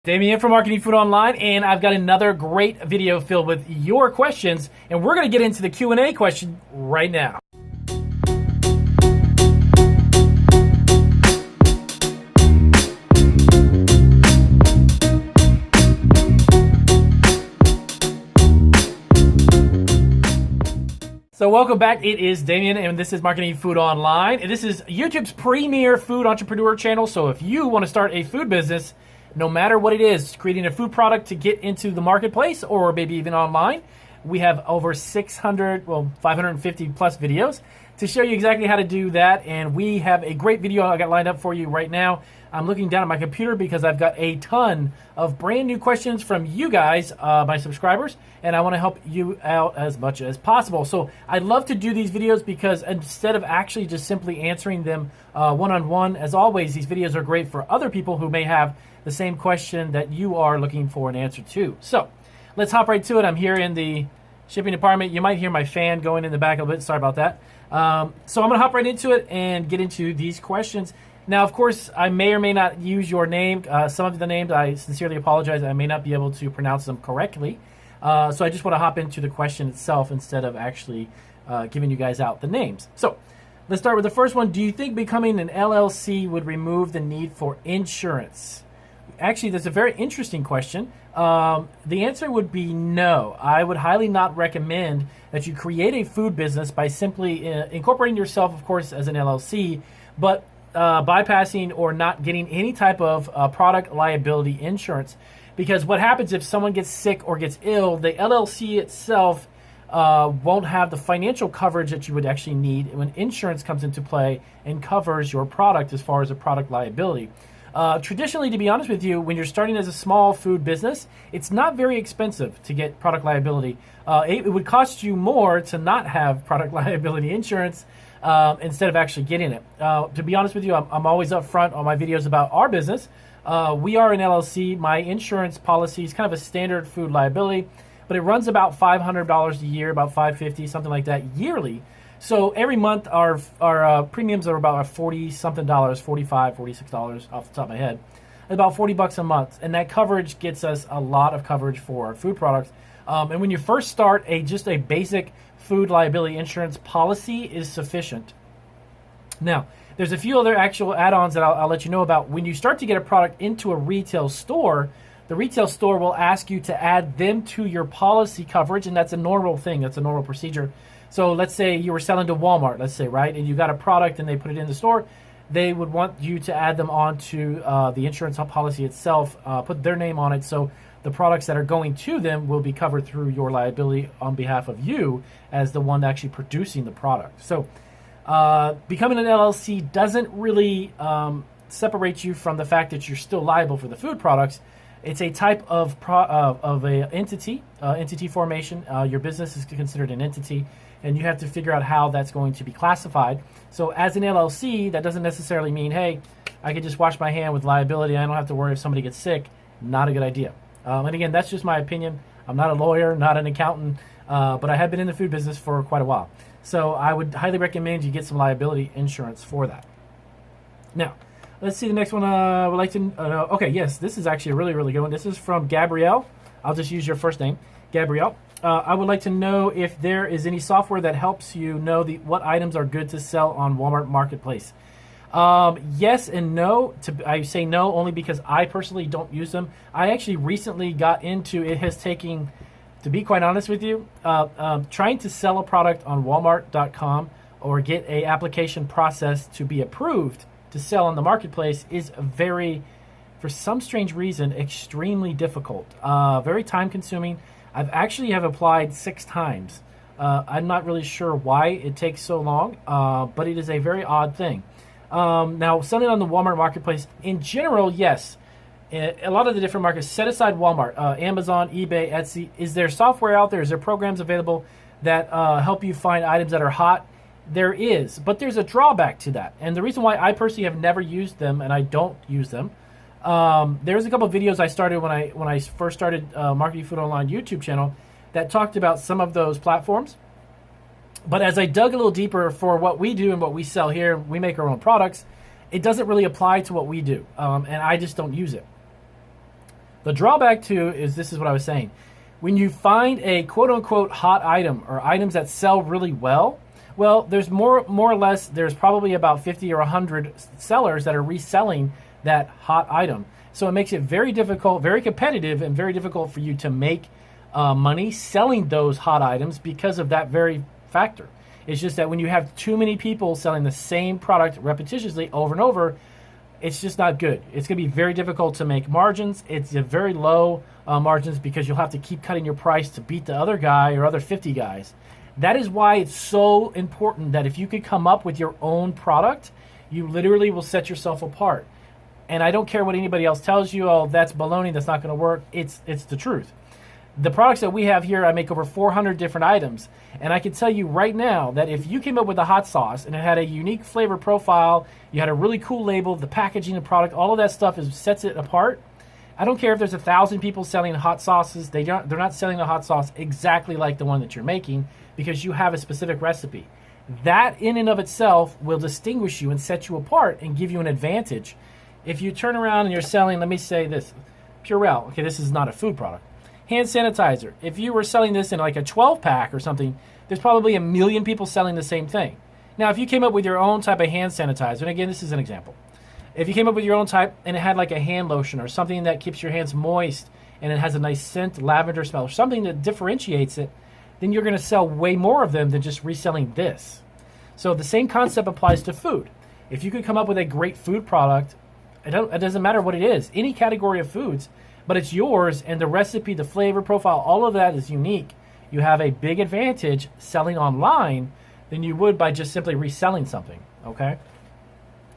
Damien from Marketing Food Online, and I've got another great video filled with your questions, and we're going to get into the Q&A question right now. So welcome back. It is Damien, and this is Marketing Food Online. And this is YouTube's premier food entrepreneur channel. So if you want to start a food business, no matter what it is, creating a food product to get into the marketplace or maybe even online, we have over 550 plus videos to show you exactly how to do that. And we have a great video I got lined up for you right now. I'm looking down at my computer because I've got a ton of brand new questions from you guys, my subscribers, and I want to help you out as much as possible. So I love to do these videos because instead of actually just simply answering them one-on-one, as always, these videos are great for other people who may have the same question that you are looking for an answer to. So let's hop right to it. I'm here in the shipping department. You might hear my fan going in the back a little bit. Sorry about that. So I'm going to hop right into it and get into these questions. Now, of course, I may or may not use your name. Some of the names, I sincerely apologize. I may not be able to pronounce them correctly. So I just want to hop into the question itself instead of actually giving you guys out the names. So let's start with the first one. Do you think becoming an LLC would remove the need for insurance? Actually, that's a very interesting question. The answer would be no. I would highly not recommend that you create a food business by simply incorporating yourself, of course, as an LLC, but bypassing or not getting any type of product liability insurance. Because what happens if someone gets sick or gets ill, the LLC itself won't have the financial coverage that you would actually need when insurance comes into play and covers your product as far as a product liability. Traditionally, to be honest with you, when you're starting as a small food business, it's not very expensive to get product liability. It would cost you more to not have product liability insurance instead of actually getting it. To be honest with you, I'm always upfront on my videos about our business. We are an LLC. My insurance policy is kind of a standard food liability, but it runs about $500 a year, about $550, something like that yearly. So every month our premiums are about $40-something, $45, $46 off the top of my head, about $40 a month, and that coverage gets us a lot of coverage for our food products. And when you first start, just a basic food liability insurance policy is sufficient. Now, there's a few other actual add-ons that I'll let you know about. When you start to get a product into a retail store, the retail store will ask you to add them to your policy coverage, and that's a normal thing. That's a normal procedure. So let's say you were selling to Walmart, let's say, right? And you got a product and they put it in the store. They would want you to add them onto the insurance policy itself, put their name on it. So the products that are going to them will be covered through your liability on behalf of you as the one actually producing the product. So becoming an LLC doesn't really separate you from the fact that you're still liable for the food products. It's a type of a entity formation. Your business is considered an entity, and you have to figure out how that's going to be classified. So as an LLC, that doesn't necessarily mean, hey, I could just wash my hand with liability. I don't have to worry if somebody gets sick. Not a good idea. And again, that's just my opinion. I'm not a lawyer, not an accountant, but I have been in the food business for quite a while. So I would highly recommend you get some liability insurance for that. Now, let's see the next one. Would like to. Okay, yes, this is actually a really, really good one. This is from Gabrielle. I'll just use your first name, Gabrielle. I would like to know if there is any software that helps you know what items are good to sell on Walmart Marketplace. Yes and no. I say no only because I personally don't use them. I actually recently got into it. Has taken, to be quite honest with you, trying to sell a product on Walmart.com or get a application process to be approved to sell on the marketplace is very, for some strange reason, extremely difficult. Very time consuming. I've actually applied 6 times. I'm not really sure why it takes so long, but it is a very odd thing. Now, selling on the Walmart marketplace, in general, yes. A lot of the different markets, set aside Walmart, Amazon, eBay, Etsy, is there software out there? Is there programs available that help you find items that are hot? There is, but there's a drawback to that. And the reason why I personally have never used them, and I don't use them, there's a couple of videos I started when I first started Marketing Food Online YouTube channel that talked about some of those platforms. But as I dug a little deeper for what we do and what we sell here, we make our own products, it doesn't really apply to what we do, and I just don't use it. The drawback too is, this is what I was saying. When you find a quote unquote hot item or items that sell really well, there's more or less, there's probably about 50 or 100 sellers that are reselling that hot item. So it makes it very difficult, very competitive, and very difficult for you to make money selling those hot items because of that very factor. It's just that when you have too many people selling the same product repetitiously over and over, it's just not good. It's going to be very difficult to make margins. It's a very low margins because you'll have to keep cutting your price to beat the other guy or other 50 guys. That is why it's so important that if you could come up with your own product, you literally will set yourself apart. And I don't care what anybody else tells you, oh, that's baloney, that's not going to work. It's the truth. The products that we have here, I make over 400 different items. And I can tell you right now that if you came up with a hot sauce and it had a unique flavor profile, you had a really cool label, the packaging, the product, all of that stuff sets it apart. I don't care if there's 1,000 people selling hot sauces. They're not selling a hot sauce exactly like the one that you're making because you have a specific recipe. That in and of itself will distinguish you and set you apart and give you an advantage. If you turn around and you're selling, let me say this, Purell. Okay, this is not a food product. Hand sanitizer. If you were selling this in like a 12-pack or something, there's probably 1 million people selling the same thing. Now, if you came up with your own type of hand sanitizer, and again, this is an example. If you came up with your own type and it had like a hand lotion or something that keeps your hands moist and it has a nice scent, lavender smell, or something that differentiates it, then you're going to sell way more of them than just reselling this. So the same concept applies to food. If you could come up with a great food product, it doesn't matter what it is, any category of foods, but it's yours and the recipe, the flavor profile, all of that is unique. You have a big advantage selling online than you would by just simply reselling something, okay?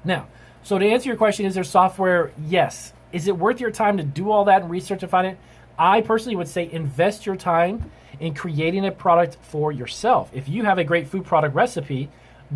Now, so to answer your question, is there software? Yes. Is it worth your time to do all that and research and find it? I personally would say invest your time in creating a product for yourself. If you have a great food product recipe,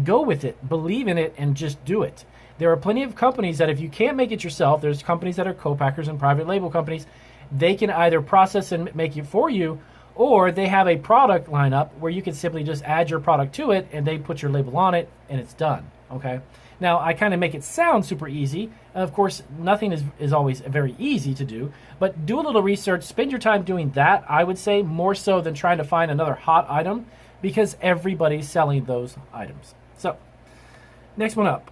go with it, believe in it, and just do it. There are plenty of companies that if you can't make it yourself, there's companies that are co-packers and private label companies. They can either process and make it for you, or they have a product lineup where you can simply just add your product to it and they put your label on it and it's done, okay? Now, I kind of make it sound super easy. Of course, nothing is always very easy to do, but do a little research, spend your time doing that, I would say, more so than trying to find another hot item because everybody's selling those items. So, next one up.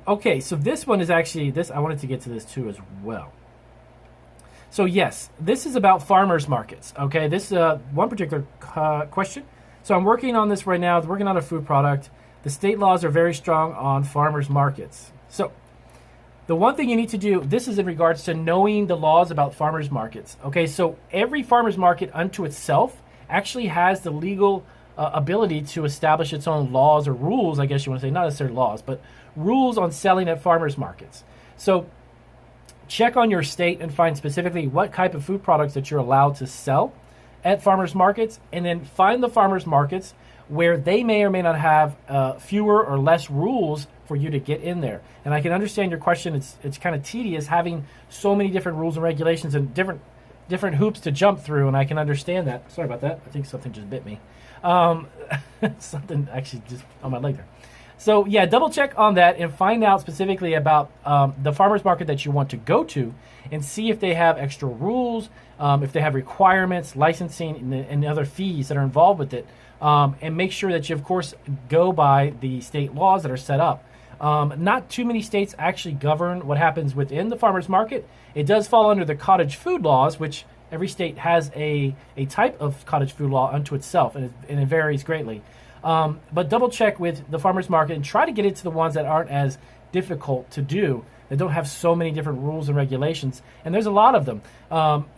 Okay, so this one is actually, I wanted to get to this too as well. So yes, this is about farmers markets. Okay, this is one particular question. So I'm working on this right now, working on a food product. The state laws are very strong on farmers markets. So the one thing you need to do, this is in regards to knowing the laws about farmers markets. Okay, so every farmers market unto itself actually has the legal ability to establish its own laws or rules, I guess you want to say, not necessarily laws, but rules on selling at farmers markets. So check on your state and find specifically what type of food products that you're allowed to sell at farmers markets, and then find the farmers markets where they may or may not have fewer or less rules for you to get in there. And I can understand your question. It's kind of tedious having so many different rules and regulations and different hoops to jump through, and I can understand that. Sorry about that. I think something just bit me. Something actually just on my leg there. So yeah, double check on that and find out specifically about the farmers market that you want to go to and see if they have extra rules, if they have requirements, licensing, and other fees that are involved with it. And make sure that you, of course, go by the state laws that are set up. Not too many states actually govern what happens within the farmers market. It does fall under the cottage food laws, which every state has a type of cottage food law unto itself, and it varies greatly. But double check with the farmers market and try to get into the ones that aren't as difficult to do, that don't have so many different rules and regulations. And there's a lot of them.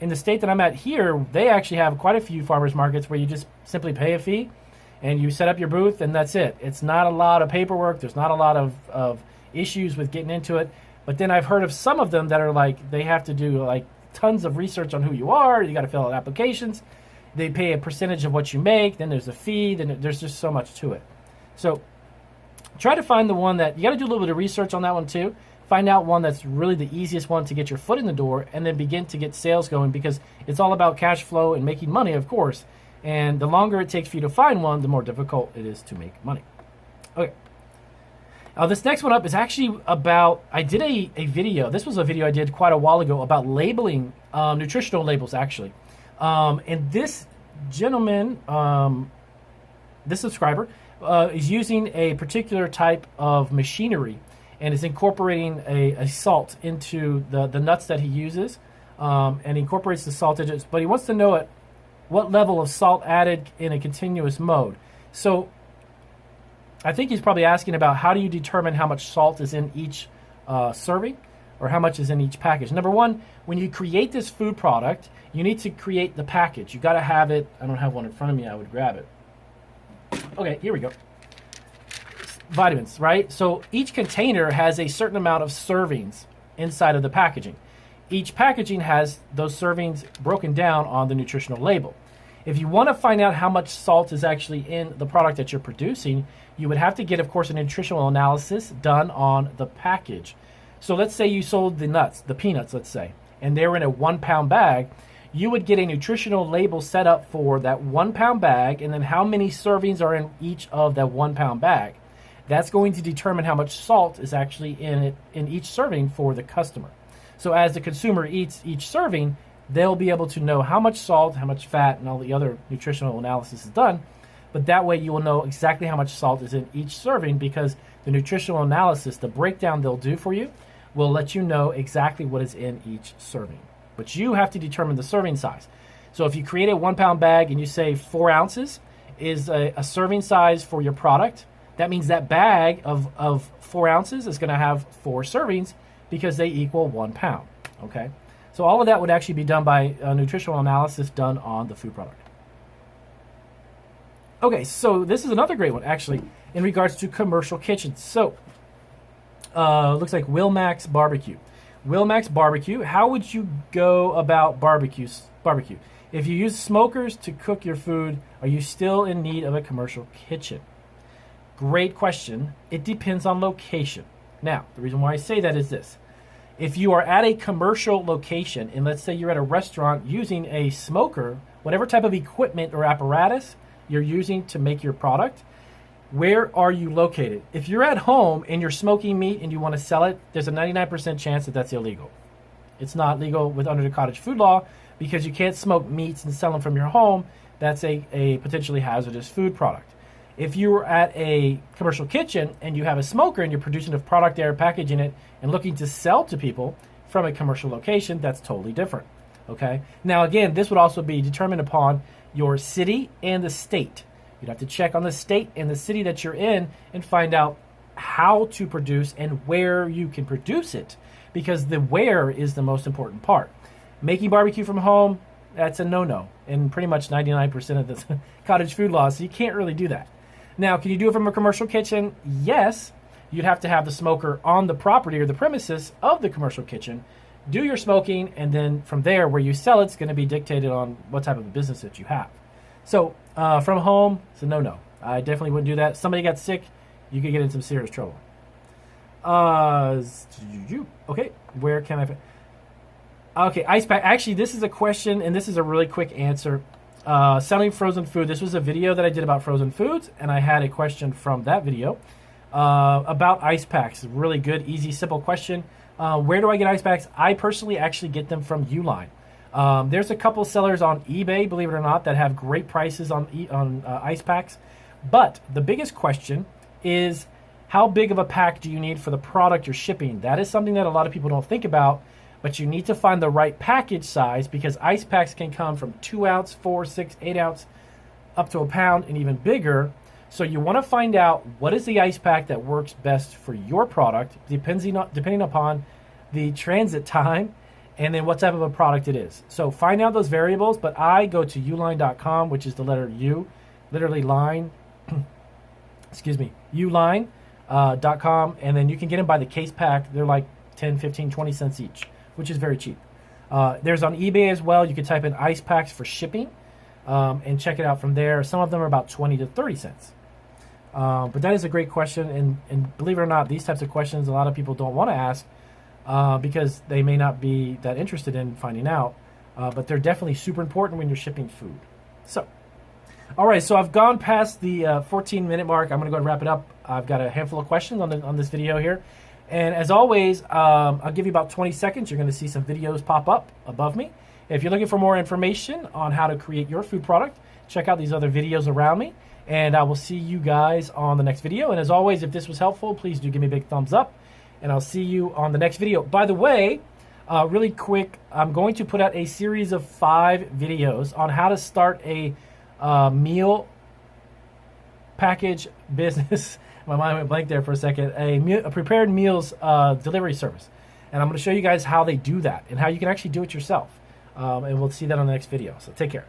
In the state that I'm at here, they actually have quite a few farmers markets where you just simply pay a fee and you set up your booth and that's it. It's not a lot of paperwork. There's not a lot of issues with getting into it. But then I've heard of some of them that are like, they have to do like tons of research on who you are. You got to fill out applications. They pay a percentage of what you make. Then there's a fee. Then there's just so much to it. So try to find the one that, you got to do a little bit of research on that one too. Find out one that's really the easiest one to get your foot in the door, and then begin to get sales going, because it's all about cash flow and making money, of course. And the longer it takes for you to find one, the more difficult it is to make money. Okay. This next one up is actually about, I did a video. This was a video I did quite a while ago about labeling, nutritional labels, actually. And this gentleman, this subscriber, is using a particular type of machinery and is incorporating a salt into the nuts that he uses, and incorporates the salt into it. But he wants to know what level of salt added in a continuous mode. So I think he's probably asking about how do you determine how much salt is in each serving or how much is in each package. Number one, when you create this food product, you need to create the package. You got to have it. I don't have one in front of me. I would grab it. Okay, here we go. Vitamins, right? So each container has a certain amount of servings inside of the packaging. Each packaging has those servings broken down on the nutritional label. If you want to find out how much salt is actually in the product that you're producing, you would have to get, of course, a nutritional analysis done on the package. So let's say you sold the nuts, the peanuts, let's say, and they were in a 1 pound bag. You would get a nutritional label set up for that 1 pound bag and then how many servings are in each of that 1 pound bag. That's going to determine how much salt is actually in it in each serving for the customer. So as the consumer eats each serving, they'll be able to know how much salt, how much fat, and all the other nutritional analysis is done. But that way you will know exactly how much salt is in each serving, because the nutritional analysis, the breakdown they'll do for you, will let you know exactly what is in each serving. But you have to determine the serving size. So if you create a 1 pound bag and you say 4 ounces is a serving size for your product, that means that bag of 4 ounces is going to have 4 servings because they equal 1 pound. Okay? So all of that would actually be done by a nutritional analysis done on the food product. Okay, so this is another great one, actually, in regards to commercial kitchens. So, looks like Wilmax Barbecue. Wilmax Barbecue, how would you go about barbecue? If you use smokers to cook your food, are you still in need of a commercial kitchen? Great question. It depends on location. Now, the reason why I say that is this. If you are at a commercial location, and let's say you're at a restaurant using a smoker, whatever type of equipment or apparatus you're using to make your product, where are you located? If you're at home and you're smoking meat and you want to sell it, there's a 99% chance that that's illegal. It's not legal under the cottage food law because you can't smoke meats and sell them from your home. That's a potentially hazardous food product. If you're at a commercial kitchen and you have a smoker and you're producing a product there, packaging it, and looking to sell to people from a commercial location, that's totally different. Okay? Now, again, this would also be determined upon your city and the state. You'd have to check on the state and the city that you're in and find out how to produce and where you can produce it, because the where is the most important part. Making barbecue from home, that's a no-no in pretty much 99% of the cottage food laws, so you can't really do that. Now, can you do it from a commercial kitchen? Yes. You'd have to have the smoker on the property or the premises of the commercial kitchen, do your smoking, and then from there, where you sell it's going to be dictated on what type of a business that you have. So, from home, it's a no-no. I definitely wouldn't do that. Somebody got sick, you could get in some serious trouble. Okay, where can I... Okay, ice pack. Actually, this is a question, and this is a really quick answer. Selling frozen food. This was a video that I did about frozen foods, and I had a question from that video about ice packs. Really good, easy, simple question. Where do I get ice packs? I personally actually get them from Uline. There's a couple sellers on eBay, believe it or not, that have great prices on ice packs. But the biggest question is, how big of a pack do you need for the product you're shipping? That is something that a lot of people don't think about, but you need to find the right package size, because ice packs can come from 2 ounce, 4, 6, 8 ounce, up to a pound and even bigger. So you want to find out what is the ice pack that works best for your product, depending upon the transit time and then what type of a product it is. So find out those variables, but I go to uline.com, which is the letter U, literally line, uline.com, and then you can get them by the case pack. They're like 10, 15, 20 cents each, which is very cheap. There's on eBay as well. You can type in ice packs for shipping and check it out from there. Some of them are about 20 to 30 cents. But that is a great question, and believe it or not, these types of questions a lot of people don't want to ask because they may not be that interested in finding out, but they're definitely super important when you're shipping food. So, All right, so I've gone past the 14-minute mark. I'm going to go ahead and wrap it up. I've got a handful of questions on this video here. And as always, I'll give you about 20 seconds. You're going to see some videos pop up above me. If you're looking for more information on how to create your food product, check out these other videos around me. And I will see you guys on the next video. And as always, if this was helpful, please do give me a big thumbs up. And I'll see you on the next video. By the way, really quick, I'm going to put out a series of 5 videos on how to start a meal package business. My mind went blank there for a second. A prepared meals delivery service. And I'm going to show you guys how they do that and how you can actually do it yourself. And we'll see that on the next video. So take care.